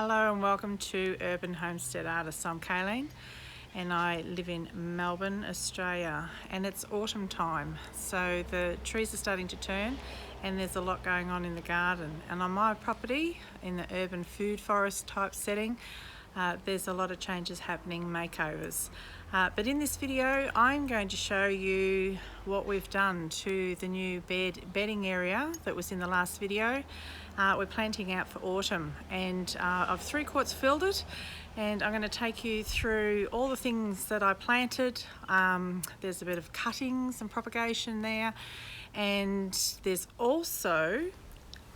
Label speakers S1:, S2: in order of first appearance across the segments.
S1: Hello and welcome to Urban Homestead Artists. I'm Kayleen and I live in Melbourne, Australia, and it's autumn time, so the trees are starting to turn and there's a lot going on in the garden. And on my property, in the urban food forest type setting, there's a lot of changes happening, makeovers. But in this video, I'm going to show you what we've done to the new bedding area that was in the last video. We're planting out for autumn, and I've 3/4 filled it, and I'm going to take you through all the things that I planted. There's a bit of cuttings and propagation there, and there's also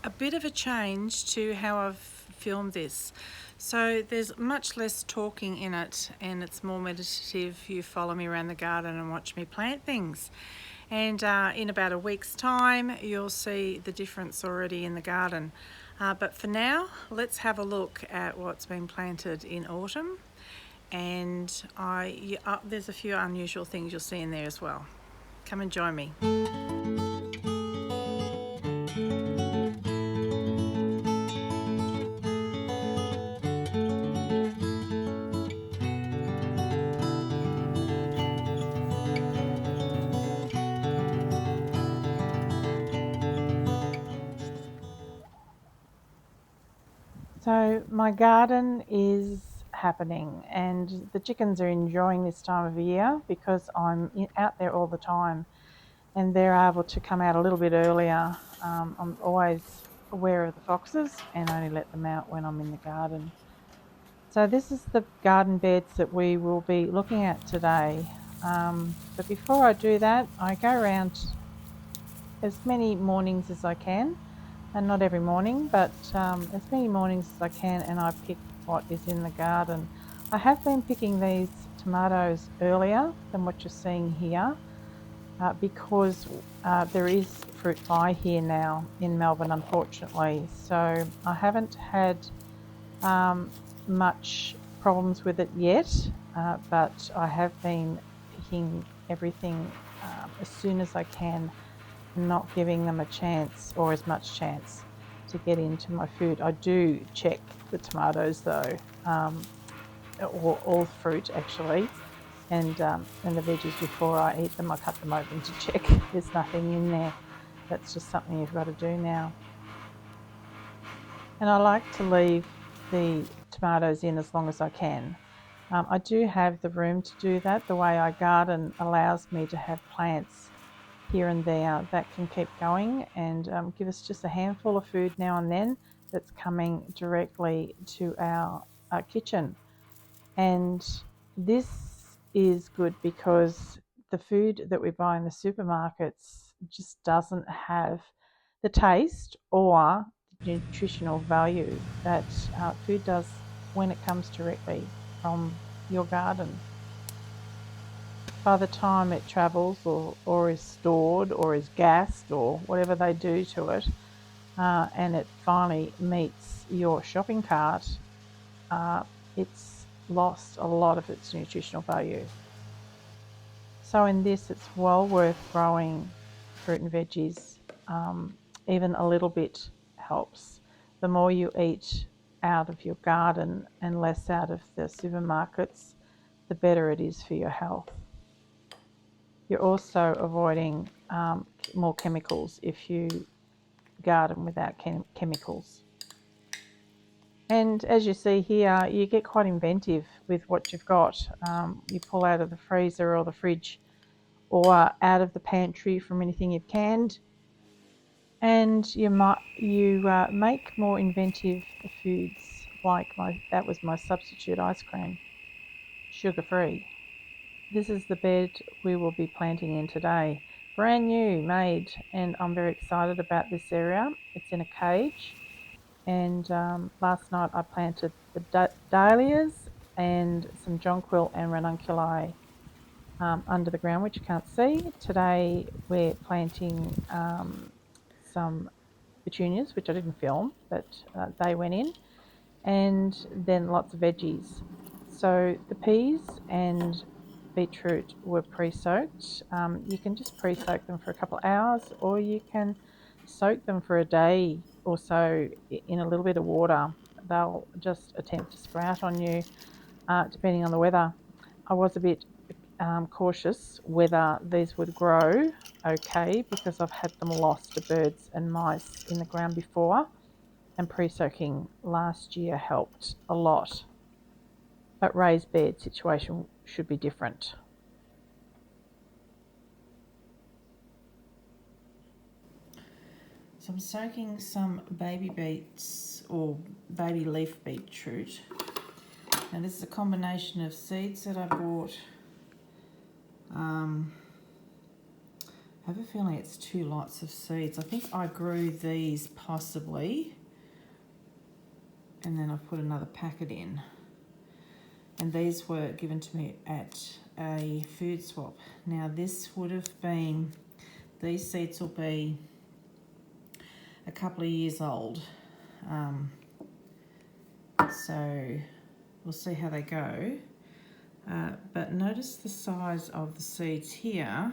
S1: a bit of a change to how I've filmed this. So there's much less talking in it and it's more meditative. You follow me around the garden and watch me plant things. And in about a week's time, you'll see the difference already in the garden. But for now, let's have a look at what's been planted in autumn. And there's a few unusual things you'll see in there as well. Come and join me. So my garden is happening and the chickens are enjoying this time of year because I'm out there all the time and they're able to come out a little bit earlier. I'm always aware of the foxes and only let them out when I'm in the garden. So this is the garden beds that we will be looking at today. But before I do that, I go around as many mornings as I can. And not every morning, but as many mornings as I can, and I pick what is in the garden. I have been picking these tomatoes earlier than what you're seeing here because there is fruit fly here now in Melbourne, unfortunately. So I haven't had much problems with it yet, but I have been picking everything as soon as I can, not giving them a chance or as much chance to get into my food. I do check the tomatoes though, or all fruit actually, and the veggies before I eat them. I cut them open to check there's nothing in there. That's just something you've got to do now. And I like to leave the tomatoes in as long as I can. I do have the room to do that. The way I garden allows me to have plants here and there that can keep going and give us just a handful of food now and then that's coming directly to our kitchen. And this is good because the food that we buy in the supermarkets just doesn't have the taste or the nutritional value that food does when it comes directly from your garden. By the time it travels or is stored or is gassed or whatever they do to it, and it finally meets your shopping cart, it's lost a lot of its nutritional value. So in this, it's well worth growing fruit and veggies. Even a little bit helps. The more you eat out of your garden and less out of the supermarkets, the better it is for your health. You're also avoiding more chemicals if you garden without chemicals. And as you see here, you get quite inventive with what you've got. You pull out of the freezer or the fridge or out of the pantry from anything you've canned, and you make more inventive foods. Like that was my substitute ice cream, sugar-free. This is the bed we will be planting in today. Brand new, made, and I'm very excited about this area. It's in a cage, and last night I planted the dahlias and some jonquil and ranunculi under the ground, which you can't see. Today we're planting some petunias, which I didn't film, but they went in, and then lots of veggies. So the peas and beetroot were pre-soaked. You can just pre-soak them for a couple of hours, or you can soak them for a day or so in a little bit of water. they'll just attempt to sprout on you, depending on the weather. I was a bit cautious whether these would grow okay, because I've had them lost to birds and mice in the ground before, and pre-soaking last year helped a lot. But raised bed situation should be different. So I'm soaking some baby beets or baby leaf beetroot. Now this is a combination of seeds that I bought. I have a feeling it's 2 lots of seeds. I think I grew these possibly, and then I put another packet in. And these were given to me at a food swap. Now this would have been, these seeds will be a couple of years old. So we'll see how they go. But notice the size of the seeds here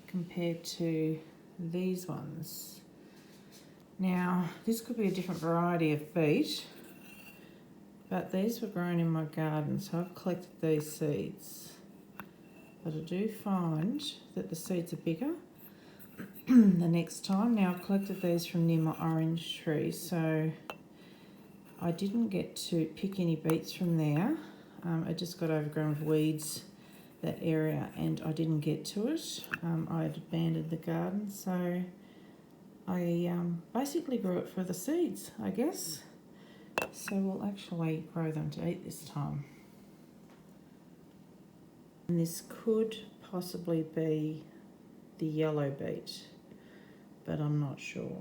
S1: compared to these ones. Now this could be a different variety of beet, but these were grown in my garden, so I've collected these seeds. But I do find that the seeds are bigger the next time. Now I've collected these from near my orange tree, so I didn't get to pick any beets from there. I just got overgrown with weeds, that area, and I didn't get to it. I had abandoned the garden, so I basically grew it for the seeds, I guess. So we'll actually grow them to eat this time. And this could possibly be the yellow beet, but I'm not sure.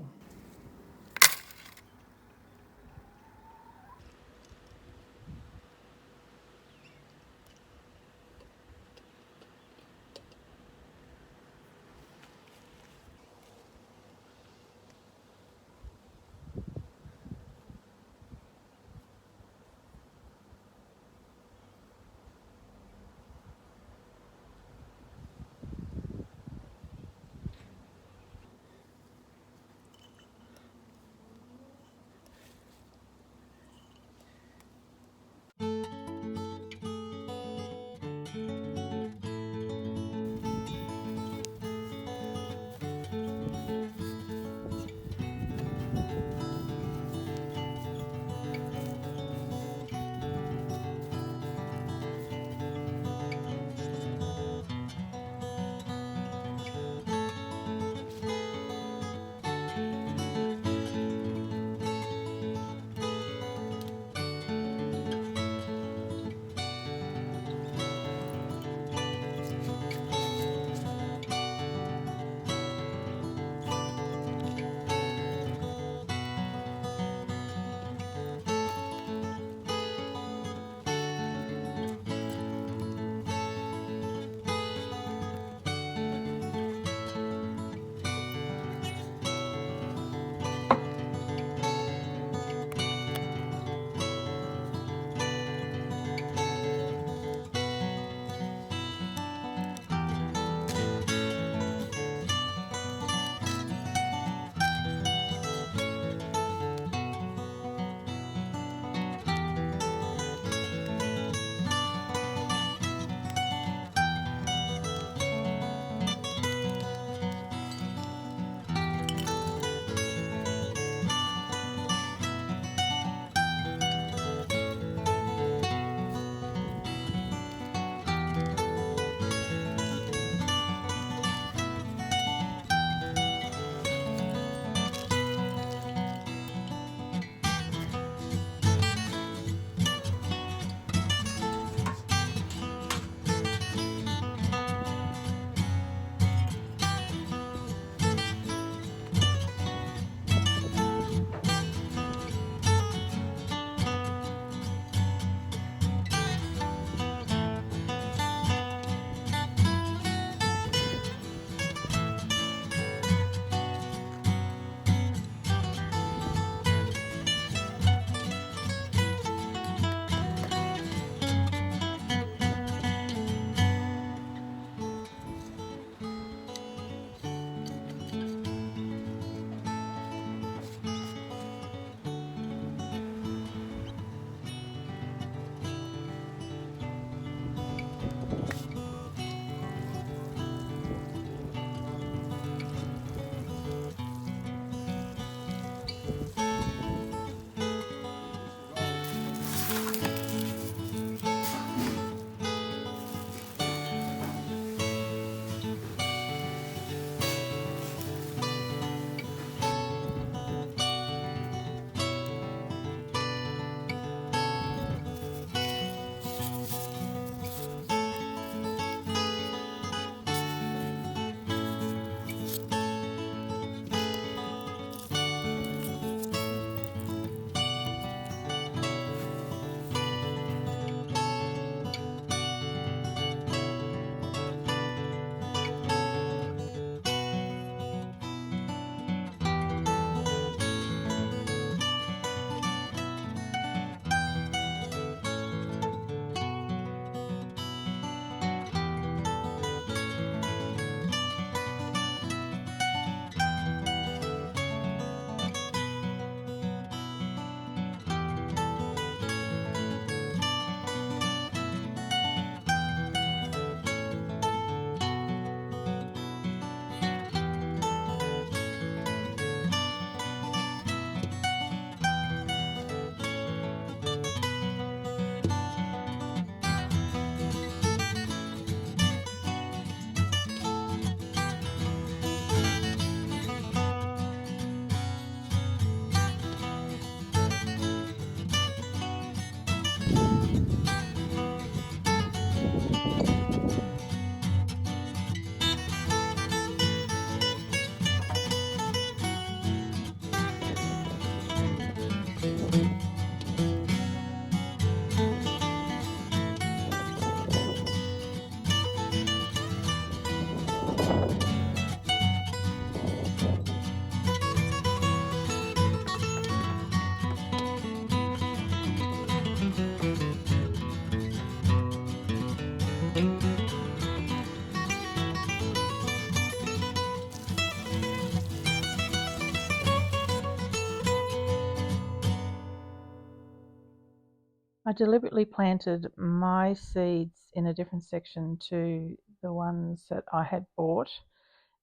S1: I deliberately planted my seeds in a different section to the ones that I had bought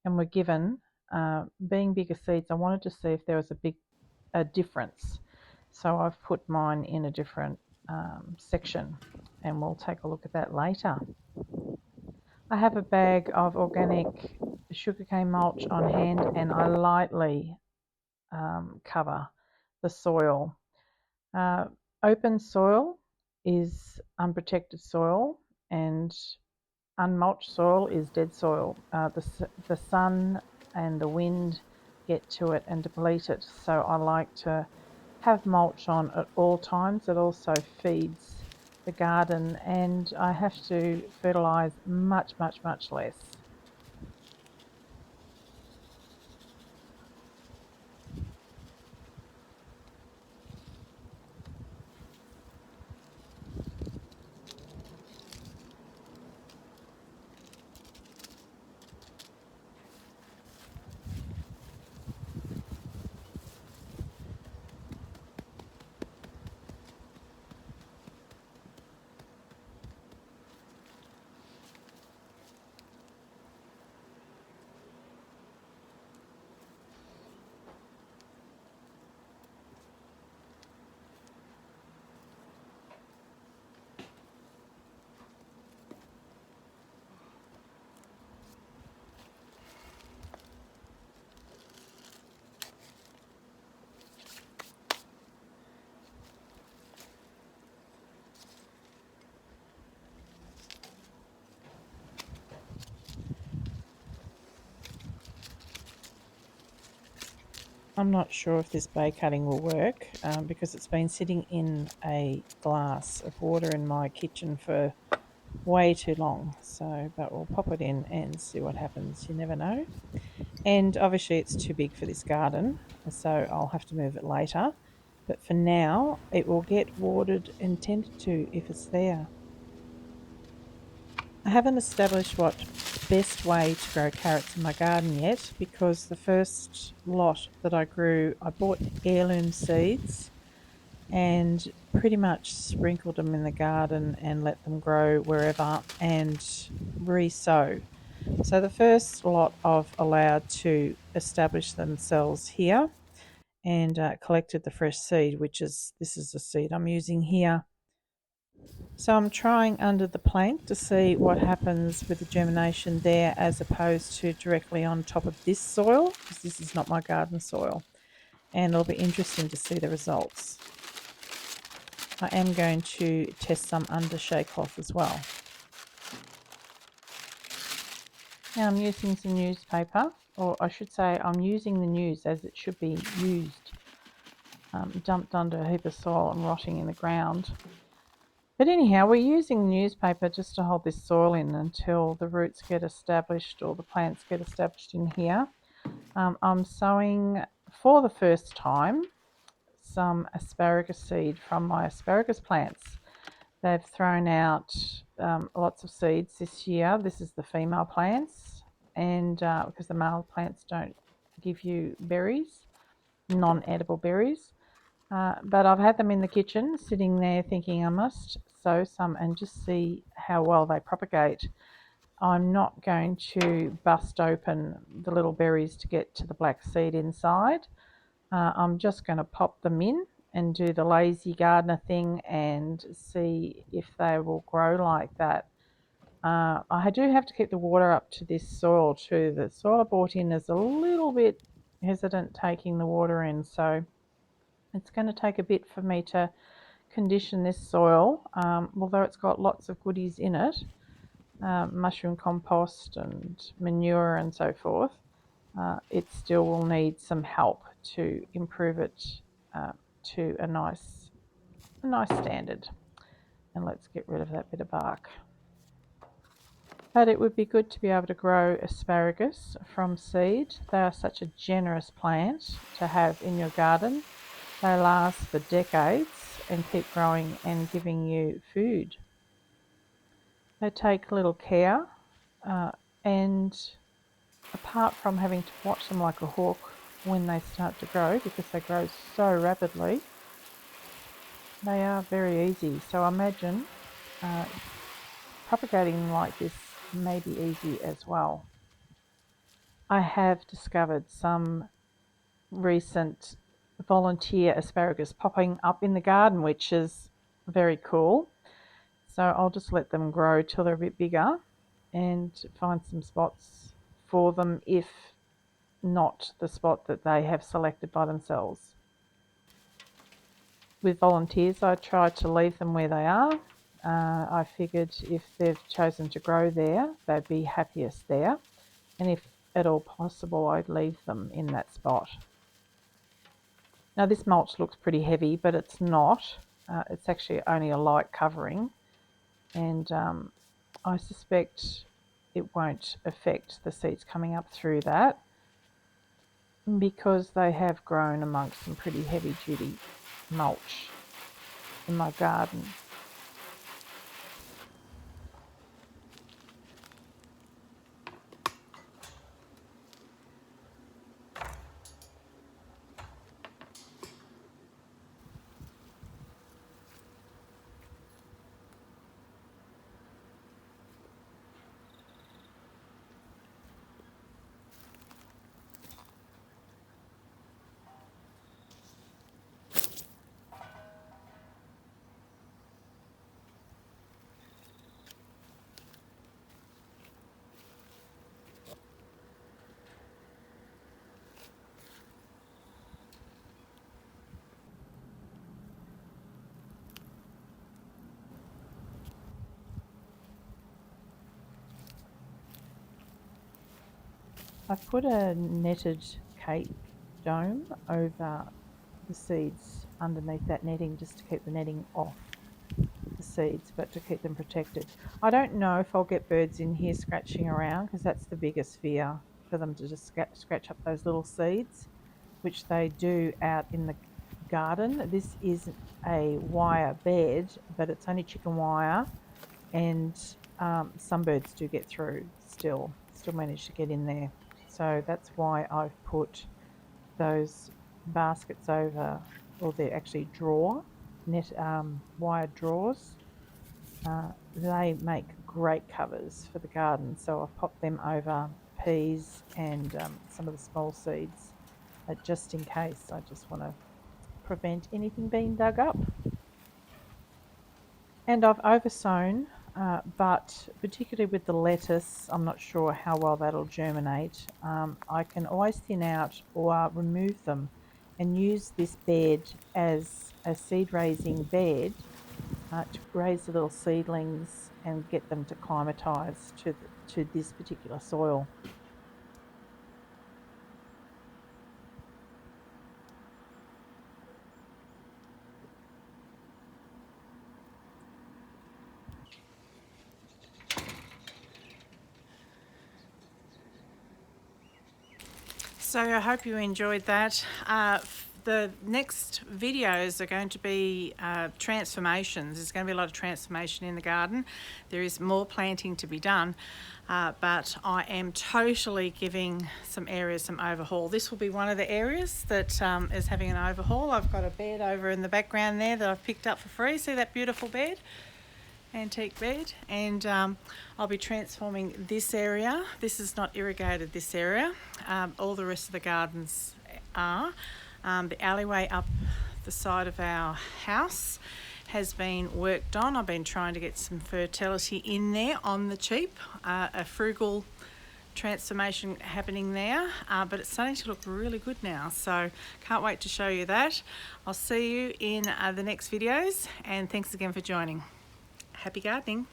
S1: and were given. Being bigger seeds, I wanted to see if there was a difference. So I've put mine in a different section, and we'll take a look at that later. I have a bag of organic sugarcane mulch on hand, and I lightly cover the soil. Open soil is unprotected soil, and unmulched soil is dead soil. The sun and the wind get to it and deplete it, so I like to have mulch on at all times. It also feeds the garden, and I have to fertilise much less. I'm not sure if this bay cutting will work because it's been sitting in a glass of water in my kitchen for way too long. So, but we'll pop it in and see what happens. You never know. And obviously it's too big for this garden, so I'll have to move it later. But for now, it will get watered and tended to if it's there. I haven't established what best way to grow carrots in my garden yet, because the first lot that I grew, I bought heirloom seeds and pretty much sprinkled them in the garden and let them grow wherever and re-sow. So the first lot I've allowed to establish themselves here, and collected the fresh seed, this is the seed I'm using here. So I'm trying under the plank to see what happens with the germination there as opposed to directly on top of this soil, because this is not my garden soil, and it'll be interesting to see the results. I am going to test some under shea cloth as well. Now I'm using some newspaper, or I should say I'm using the news as it should be used, dumped under a heap of soil and rotting in the ground. But anyhow, we're using newspaper just to hold this soil in until the roots get established or the plants get established in here. I'm sowing for the first time some asparagus seed from my asparagus plants. They've thrown out lots of seeds this year. This is the female plants, and because the male plants don't give you berries, non-edible berries. But I've had them in the kitchen sitting there thinking I must sow some and just see how well they propagate. I'm not going to bust open the little berries to get to the black seed inside. I'm just going to pop them in and do the lazy gardener thing and see if they will grow like that. I do have to keep the water up to this soil too. The soil I bought in is a little bit hesitant taking the water in, so it's going to take a bit for me to condition this soil, although it's got lots of goodies in it, mushroom compost and manure and so forth. It still will need some help to improve it to a nice standard. And let's get rid of that bit of bark. But it would be good to be able to grow asparagus from seed. They are such a generous plant to have in your garden. They last for decades and keep growing and giving you food. They take little care, and apart from having to watch them like a hawk when they start to grow, because they grow so rapidly, They are very easy, so I imagine propagating them like this may be easy as well. I have discovered some recent volunteer asparagus popping up in the garden, which is very cool. So I'll just let them grow till they're a bit bigger and find some spots for them if not the spot that they have selected by themselves. With volunteers, I try to leave them where they are. I figured if they've chosen to grow there, they'd be happiest there. And if at all possible, I'd leave them in that spot. Now this mulch looks pretty heavy, but it's not. It's actually only a light covering. And I suspect it won't affect the seeds coming up through that because they have grown amongst some pretty heavy duty mulch in my garden. I've put a netted cape dome over the seeds underneath that netting just to keep the netting off the seeds, but to keep them protected. I don't know if I'll get birds in here scratching around because that's the biggest fear, for them to just scratch up those little seeds, which they do out in the garden. This is a wire bed, but it's only chicken wire, and some birds do get through still manage to get in there. So that's why I've put those baskets over, or they're actually wired drawers. They make great covers for the garden, so I've popped them over peas and some of the small seeds, just in case. I just want to prevent anything being dug up. And I've oversown, but particularly with the lettuce, I'm not sure how well that'll germinate. I can always thin out or remove them and use this bed as a seed raising bed to raise the little seedlings and get them to climatise to this particular soil. So I hope you enjoyed that. The next videos are going to be transformations. There's going to be a lot of transformation in the garden. There is more planting to be done, but I am totally giving some areas some overhaul. This will be one of the areas that is having an overhaul. I've got a bed over in the background there that I've picked up for free. See that beautiful bed? Antique bed, and I'll be transforming this area. This is not irrigated, this area. All the rest of the gardens are. The alleyway up the side of our house has been worked on. I've been trying to get some fertility in there on the cheap, a frugal transformation happening there, but it's starting to look really good now, so can't wait to show you that. I'll see you in the next videos, and thanks again for joining. Happy gardening.